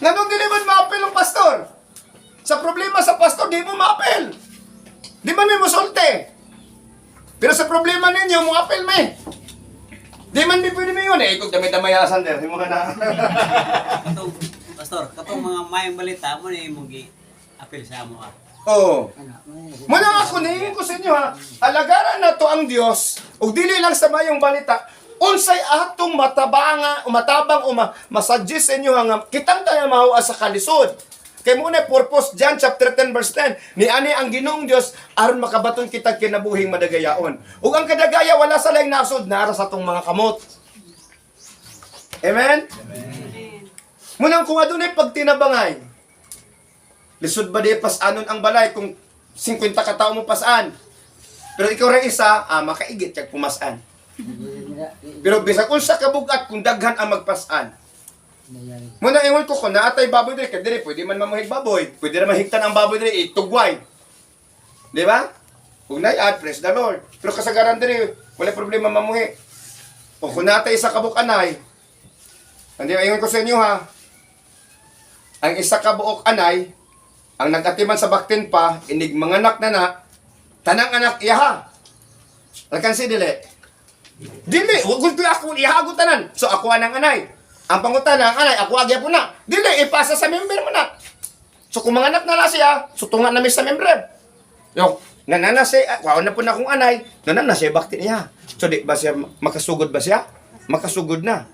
Nganong di naman ma-apel ang pastor? Sa problema sa pastor, di mo ma-apel. Di man may musulte. Pero sa problema ninyo, mo apel may. Di man di pwede mo yun Kung damay-damay Sander, di mo ka na. Katong pastor, katong mga mayang balita mo ni mo gi apil sa amo Oo. Anak, may Muna ako, nahingin ko sa inyo alagaran na to ang Diyos, o dili lang sa mayong balita, unsay atong matabang o masuggest sa inyo nga kitang tayo mahuwa sa kalisod. Kay muna purpose John chapter 10 verse 10, ni ani ang Ginoong Dios aron makabaton kita kinabuhing madagayaon. Ug ang kadagaya wala sa laing nasod nara sa tong mga kamot. Amen. Munang kung adunay pagtinabangay, lisod ba di pasanon ang balay kung 50 ka tao mo pasaan. Pero ikaw ra isa, makaigit kag pumasan. Pero bisag unsa ka bugat kung daghan ang magpasan. Muna ingon ko kung naatay baboy diri, kaya diri pwede man mamuhig baboy. Pwede ra mahigtan ang baboy diri, itugway. Di ba? Kung naiad, praise the Lord. Pero kasagaran diri, wala problema mamuhi. O kung naatay isa kabuk anay, hindi ingon ko sa inyo ang isa ka buok anay, ang nagatiman sa baktin pa, inig manganak na tanang anak iyaha. Lakan si dili. Dili, wag ko ako iyahagot tanan. So ako anang anay. Ang pangutana, ang anay, ako agya po na. Dili, ipasa sa member mo na. So kung manganak na siya, sutungan namin sa member. Yung, nanana siya, wow na po na akong anay, nanana siya, bakit niya? So di ba siya, makasugod ba siya? Makasugod na.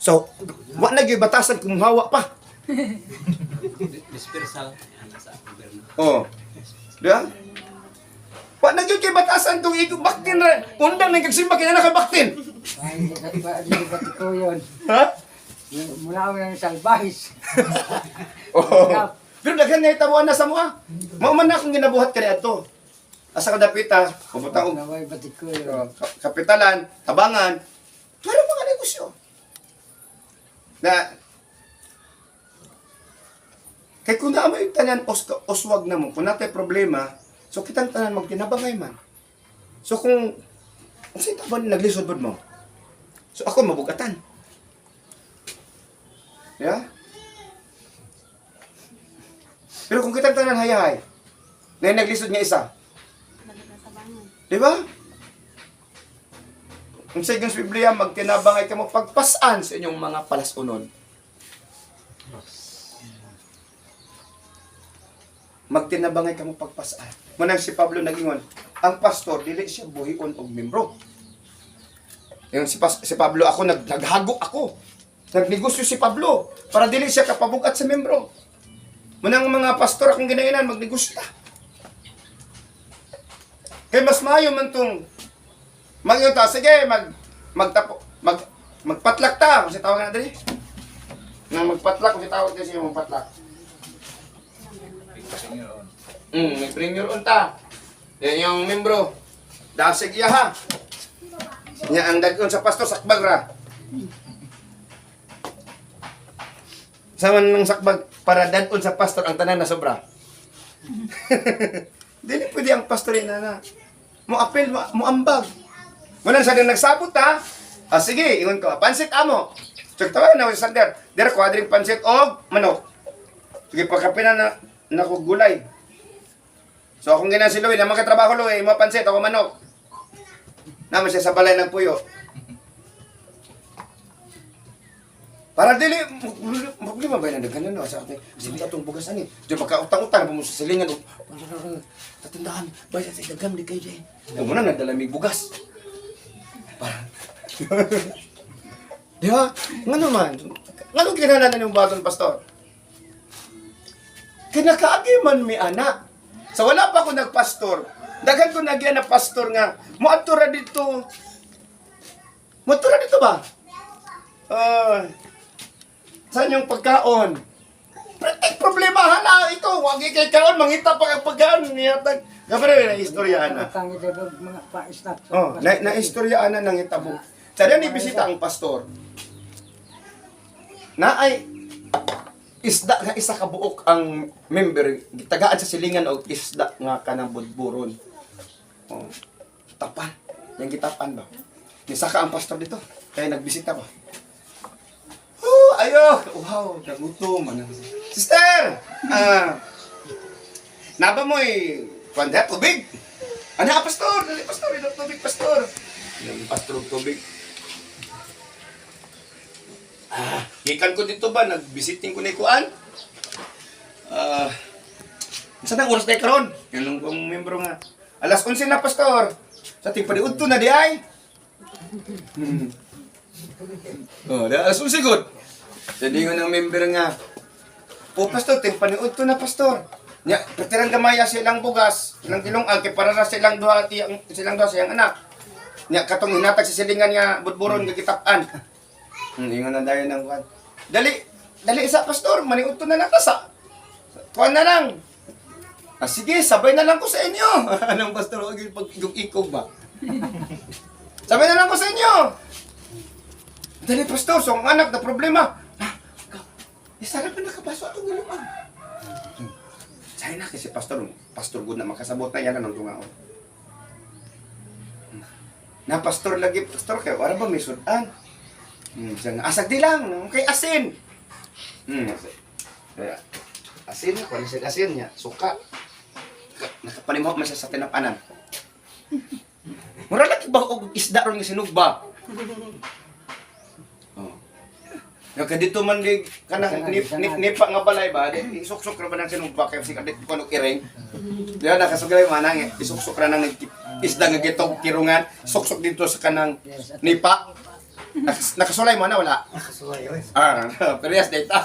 So, wag na gyud batasan kung hawa pa. dispersal sa gobyerno. Oh. Di ba? Wag na gyud kay batasan tong ito baktin na. Undang nang kagsimba kaya nakabaktin. Ay, hindi ko yun. Ha? Mula ko yung salbahis. Oh. Pero daghan na itabuan na sa mga. Mauman na akong ginabuhat kaya ito. Asa kadapita, puputang og Naway batik ko yun. kapitalan, tabangan. Pero mga negosyo. Na, kay kung naamay tanan oswag na mo, kung natay problema, so kitang tanan magtinabangay man. So kung sa'yo taban naglisod bod mo, so ako mabugatan. Yeah? Pero kung kitang tanan hayahay, na naglisod nga isa, di ba? Kung sa inyong Biblia, magtinabangay ka mo pagpasan sa inyong mga palasunon. Magtinabangay ka mo pagpasan. Munang si Pablo nagingon, ang pastor, dili siya buhion og membro. Yung si Pablo, ako, naghagok ako. Nagnegosyo si Pablo, para dili siya kapabugat sa membro. Munang mga pastor akong ginainan, magnegosyo ta. Kaya mas maayo man tong magyon ta, sige, magpatlak ta, kung si tawag na dali. Nang magpatlak, kung si tawag na siya magpatlak. May premier on ta. Yan yung membro. Dasig iya ha. Nya ang dagon sa pastor sakbag ra. Saman ng sakbag para dadon sa pastor ang tanan na sobra. Dili pwede ang pastor na mo apel mo ambag. Munan sa nagsabot ha. Ah sige, ingon ko. Pansit amo. Check tawa na sa sander. Dira kwadring pansit og manok. Sige pagkapina na nako gulay. So akong ginan si Louie, naman katrabaho Louie, mo pansit ako manok. Naman siya sa balay ng puyo. Para dili problema ba na daghan no sa atin. Sige atong bugas ani. Di makautang-utang mo sa silingan. Tatandahan, baya sa daghang di kay di. Mo na nagdala mig bugas. Para. Di ba? Ngano man? Ngano kinahanglan ng baton pastor? Kinakaagi man mi anak. So wala pa ako nagpastor. Daghan ko nagyan na pastor nga. Muadto dito. Muadto dito ba? Saan yung pagkaon? Problema na ito. Wag kay kaon mangita pa ang pagkaon niya tag. Gabre na istoryaan na. Mga pa-snack. Oh, na istoryaan na nang itabo. Sada ni bisita ang pastor. Na ay isda nga isa ka buok ang member gitagaan sa silingan og isda nga kanang budburon. Oh. Tapan. Yang gitapan ba? Nisaka ang pastor dito. Kaya nagbisita ba? Oh, ayo. Wow, nagutom man. Sister. Naba mo panda tubig. Ana pastor, dali pastor, ino tubig pastor. Yung pastor og tubig. Gikan ko dito ba, nagbisiting ko ni Kuan. Saan ang oras tayo karon? Yan lang kong membro nga. Alas 11 na, pastor. Sa ting paniudto na di ay. Alas 11 good. Jadi nga ng member nga. Po, pastor, ting paniudto na, pastor. Nya, pertirang gamaya silang bugas, silang tilong kay para na silang duha siyang anak. Nya, katong hinatag sa silingan nga budburon nga gitapan. Ingon na dayon ng kuan. Dali isa pastor, maniudto na lang sa. Kuan na lang. Sige, sabay na lang ko sa inyo. Anong pastor, og pag-ikog ba? Sabay na lang ko sa inyo. Dali pastor, so ang anak na problema. Isa na pa nakabaso atong giluman. Say na kasi pastor good na makasabot na yan anong tungaon. Na pastor lagi pastor kay wala ba may sudan? Asag di lang, kay asin. Kaya, asin, kung siya asin niya, suka. Nakapanimok man siya sa tinapanan. Mura lagi ba og isda ron nga sinugba? Oh. Yung kadito man di kanang nipa nga balay ba, di isuksok ra ba nang sinugba kay si kadit kuno kiring. Diyan nakasugay man nang isuksok ra nang isda nga gitog kirungan, suksok dito sa kanang nipa. Nakasulay mo na wala? Nakasulay yun. Periyas data.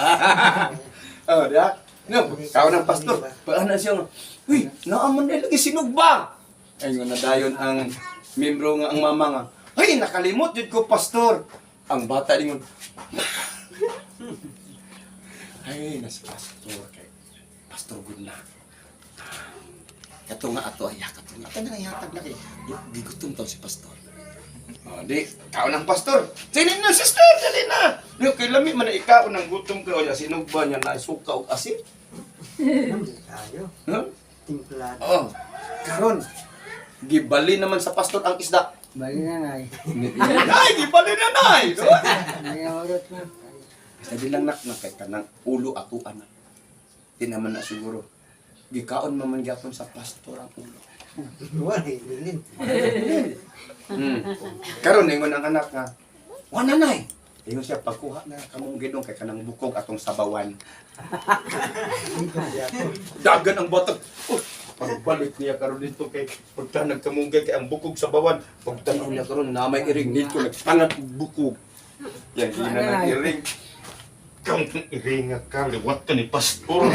Oh, dia. No, kawan ng pastor. Paano siya? Uy, naaman na lagi sinugba. Ay, nga nadayon ang membro nga ang mama nga. Ay, nakalimot yun ko, pastor. Ang bata din yun. Ay, nasa pastor. Kay pastor good na. Kato nga ato, ay kato nga. Ito na yatag na kay. Di gutom to si pastor. O, di, ikaw ng pastor. Sinin na, sister, dali na. Di, kay lami man na ikaw ng gutom ka. O, sinugba niya na suka o asin. Tayo. Huh? Timplado. Oo. Karon, gibali naman sa pastor ang isda. Bali na nay. Nay, gibali na, nay. Nangyawalot na. Sabi lang nak, kay kanang ulo ako anak. Di naman na siguro. Gikaon man gyapon sa pastor ang ulo. Wala, ilin. Karon ningon ang anak nga, wa nanay. Ingon siya pagkuha na kamong gidong kay kanang bukog atong sabawan. Dagan ang batak. Oh, pagbalik niya karon dito kay pagka nagkamunggay kay ang bukog sabawan. Pagtanaw niya karon na may iring dito nagpangat og bukog. Yan gina nang iring. Kung iring ka liwat ka ni pastor.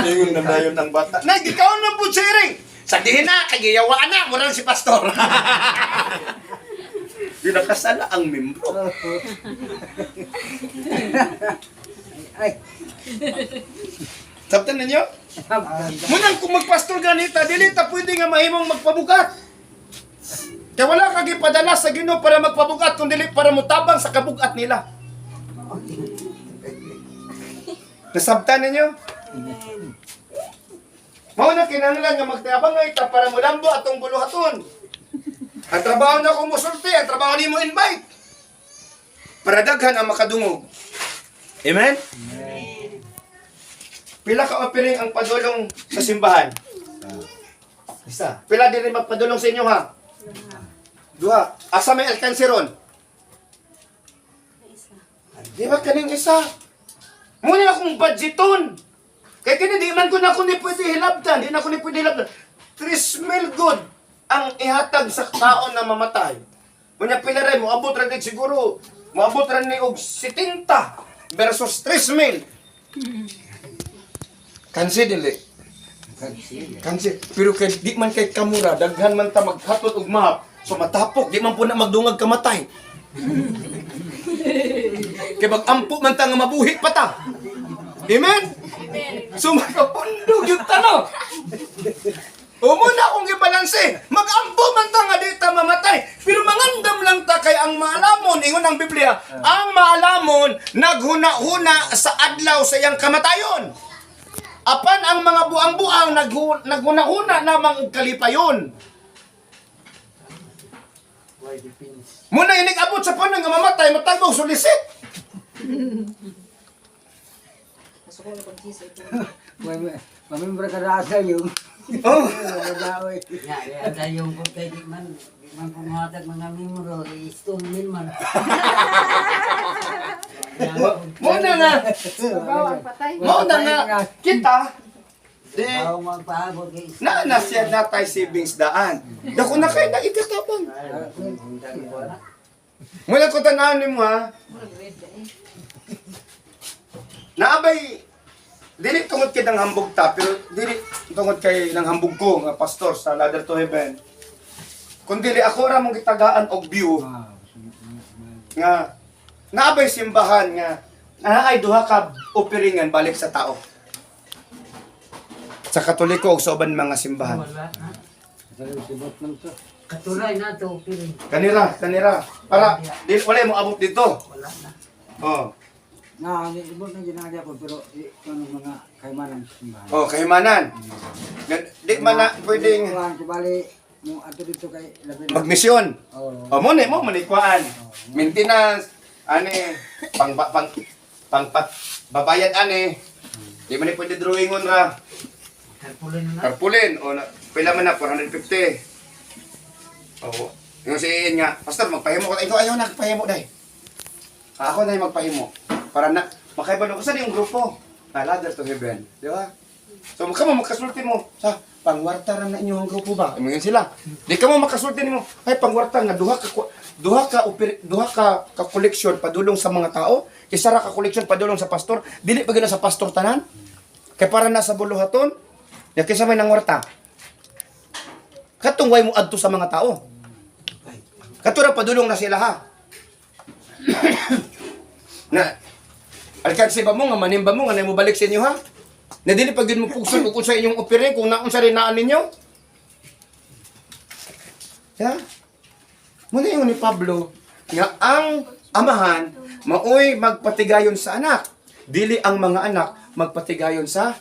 Ingon na dayon ang bata. Nay, gikaon na po si iring. Sabihin na, kagiyawa na, murang si pastor. Yun nakasala ang membro. Ay. Sabtan ninyo? Munang kung magpastor ganita, dili ta pwede nga mahimong magpabugat. Kaya wala kang ipadala sa Ginoo para magpabugat, kundi para mutabang sa kabugat nila. Nasabtan ninyo? Mao na kinahanglan nga magtabang nga ita para mulambo atong buluhaton. Ang trabaho na kung musulti, ang trabaho ni mo invite. Para daghan ang makadungog. Amen? Pila ka offering ang padulong sa simbahan? Isa. Pila din rin magpadulong sa inyo ha? Dua. Asa may alkansi ron? Di ba kaning isa? Muna akong budgeton. Kaya kini di man ko na ako ni pwede hilabtan. Di na ako ni pwede hilabtan. 3,000 good ang ihatag sa tao na mamatay. Muna pila rin, moabot rin siguro. Moabot rin ni og 70 versus 3,000. Kansi dili. Kansi. Pero kay di man kay kamura, daghan man ta maghatod og map. So matapok, di man po na magdungag kamatay. Kay mag-ampo man ta nga mabuhi pa ta. Amen? So makapundog yung tanong. Umuna akong ibalanse. Mag-ampo man ta nga di ta mamatay. Pero mangandam lang ta kay ang maalamon, ingon ang Biblia, ang maalamon naghuna-huna sa adlaw sa iyang kamatayon. Apan ang mga buang-buang naghuna-huna namang kalipayon. Why depends. Muna inig-abot sa panang nga mamatay, matagong sulisit. Mamembra ka rasa yung. Oh. Nadaway. Ya, ada yung putay di man pumatag mga memoro, stone mill man. Muna nga, muna nga, kita, di, Ako magpaabot kay na siya na tayo savings daan. Dako na kayo na ikatabang. Muna ko tanahan mo ha, naabay, dili tungod kay ng hambog ta, pero dili tungod kay ng hambog ko, nga pastor sa Ladder to Heaven. Kung dili ako ra mong gitagaan og view, nga, naabay simbahan nga, ay duha ka opiringan balik sa tao. Sa Katoliko o sa uban mga simbahan. wala na. Sibot lang to. Katulay na to, pero Kanira. Para, di, wala mo abot dito. wala na. Oh. Sibot na ginagawa po pero ano mga kaimanan sa simbahan. Oh, kahimanan. Di man na pwedeng Kubali mo ato dito kay labi. magmisyon. Oo. O mo ni manikuan. Maintenance, ane, babayad ane. Di man ni pwede drawingon ra. Katulay na na. Karpulin, o na, pila man na, 450. Oo. Yung si nga, Pastor, magpahimo ko. Ikaw ayaw na, magpahimo dahi. Ako na yung magpahimo. Para na, makaibalo ko. Saan yung grupo? Ladder to Heaven. Di ba? So, makasulti mo. Sa, pangwarta rin na inyong grupo ba? Ngayon sila. Di ka mo makasulti mo. Ay, pangwarta nga, duha ka koleksyon padulong sa mga tao. Isa ra ka koleksyon padulong sa pastor. Dili pa gina sa pastor tanan. Kaya para na sa buluhaton. Ya kisa may nangwarta. Katong way mo adto sa mga tao. Katura padulong na sila ha. Na alkansi ba mo nga manimba mo nga mo balik sa inyo ha? Na dili pag yun mo pugson kung sa inyong opere, kung naon sa rinaan ninyo. Ya? Muna yung ni Pablo, nga ang amahan, maoy magpatigayon sa anak. Dili ang mga anak, magpatigayon sa...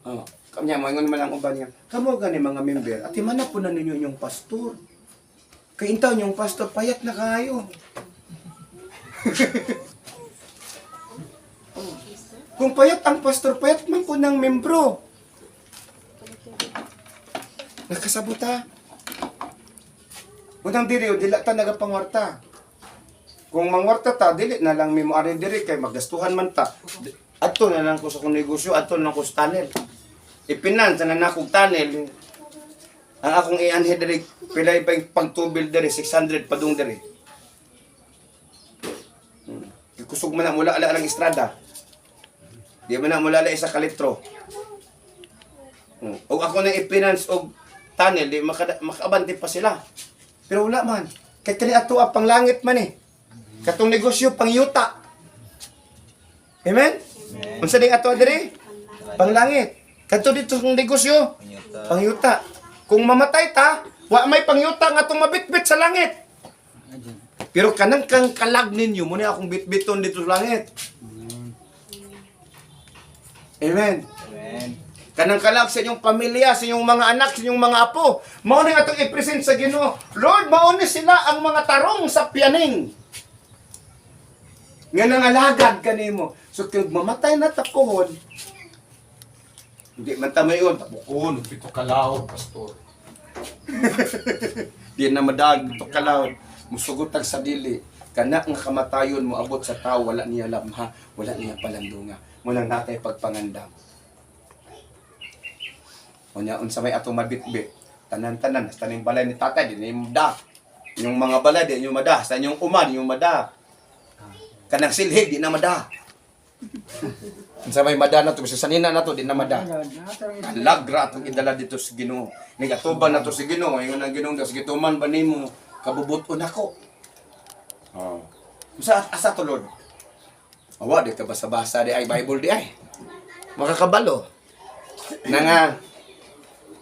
Oh, kanya, mga man ang uban niya. Kamo gani mga member, at imanap po na ninyo yung pastor. Kaya intaw yung pastor, payat na kayo. Kung payat ang pastor, payat man po ng membro. Nakasabot ha. Unang diri, dila ta nagapangwarta. Kung mangwarta ta, dili na lang may moari diri kay magastuhan man ta. Ato na lang ko sa kong negosyo, ato na lang ko sa tunnel. Ipinansa na nakong tunnel. Ang akong ianhe diri, pilay pa yung pagtubil diri, 600 padung diri. Kusog man na mula ala lang estrada. Di man na mula ala isa kalitro. O ako na i-finance og tunnel, di makabante pa sila. Pero wala man. Kaya kani ato ang panglangit man eh. Katong negosyo, pangyuta. Amen? Unsa ding ato diri? Panglangit. Kato dito ng negosyo, pangyuta. Kung mamatay ta, wa may pangyuta nga atong mabitbit sa langit. Pero kanang kang kalag ninyo, muna akong bitbiton dito sa langit. Amen. Kanang kalag sa inyong pamilya, sa inyong mga anak, sa inyong mga apo. Mao ni atong i-present sa Ginoo. Lord, mao ni sila ang mga tarong sa pianing. Nga nangalagad kanimo. So kung mamatay na tapuhon, hindi man tama yun, tapuhon, pito kalaw, pastor. Di na madag, pito kalaw, musugot ang sadili. Kana nga kamatayon mo abot sa tao, wala niya lamha, wala niya palandunga. Munang natay pagpangandam. O niya, unsa may atong mabitbit. Tanan-tanan, hasta ning balay ni tatay, di na yung mada. Yung mga balay, di yung mada. Hasta yung uman, yung mada. Kanang silhig, di na mada. Unsa may mada na to, sa sanina na to, di na mada. Lagra atong idala dito sa Ginoo. Nigatuban na to sa Ginoo. Ingon ang Ginoo, sige tuman ba nimo, kabubuton ako. Oh. Sa asa to, Lord? Awa, di ka basa-basa di ay Bible di ay. Makakabalo. Nga,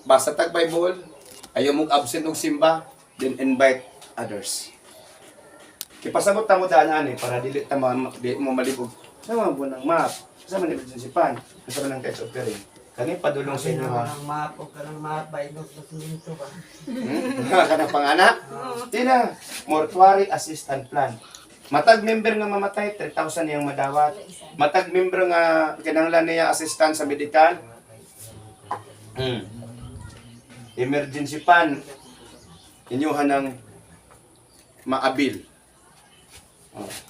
basa tag Bible, ayaw mong absent og simba, then invite others. Ipasabot ta mo daan ani para dili ta di mo malibog. Sama mo nang map. Sama ni Prinsipan. Sama nang text of hearing. Kani padulong sa inyo ha. Kanang map, Bible, sa ba? Kanang panganak. Tina, mortuary assistant plan. Matag member nga mamatay, 3,000 niyang madawat. Matag member nga kinahanglan niya assistant sa medical. Emergency pan. Inyuhan ng maabil.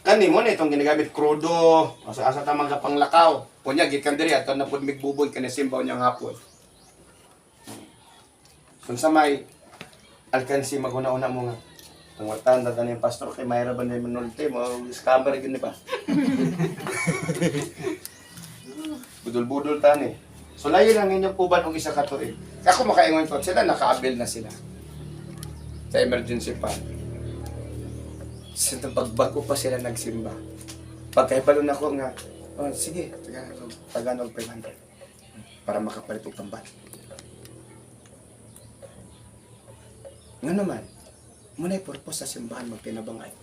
Kani mo na itong ginagamit krudo, asa-asa tamang kapanglakaw. Kunya gikan diri ato na pud migbuboy kani simbaw niyang hapon. Kung sa may alkansi maguna-una mo nga. Kung watan na yung pastor kay mayra ba na yung manulte mo, scammer gini ba? Budol-budol tani. So layo lang inyong puban og isa ka tuig. Ako makaingon ko sila nakaabil na sila. Sa emergency pa. Sa pagbago pa sila nagsimba. Pagkaibalo na ko nga, oh, sige, taganog 500 para makapalit og tambal. Nga naman, muna'y purpose sa simbahan magpinabangay.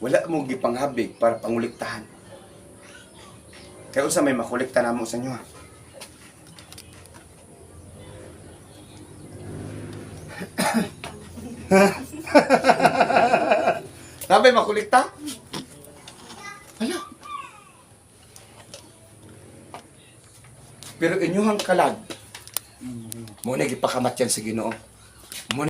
Wala mong gipanghabig para panguliktahan. Kaya unsa may makulikta namo sa inyo ha? Sabi makulikta? Hala. Pero inyong kalag, muna gipakamat yan sa Ginoo.